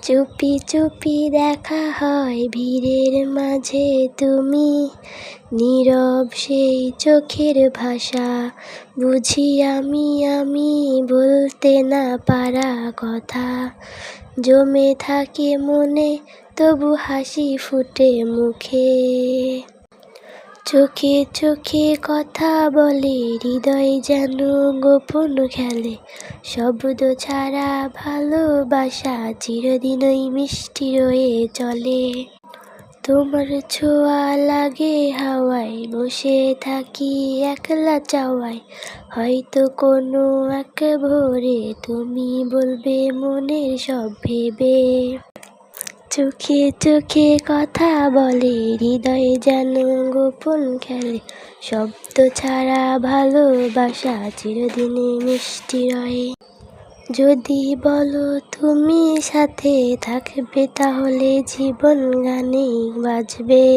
চুপি চুপি দেখা হয় ভিড়ের মাঝে, তুমি নীরব সেই চোখের ভাষা বুঝি আমি বলতে না পারা কথা জমে থাকে মনে, তবু হাসি ফুটে মুখে। চোখে চোখে কথা বলে হৃদয় যেন গোপন খেলে, শব্দ ছাড়া ভালোবাসা চিরদিনই মিষ্টি রয়ে চলে। তোমার ছোঁয়া লাগে হাওয়ায়, বসে থাকি একলা চাওয়ায়, হয়তো কোনো এক ভোরে তুমি বলবে মনের সব ভেবে। চোখে চোখে কথা বলে হৃদয়ে যেন গোপন খেলে, শব্দ ছাড়া ভালোবাসা চিরদিনই মিষ্টি রয়ে। যদি বলো তুমি সাথে থাকবে, তাহলে জীবন গানেই বাজবে।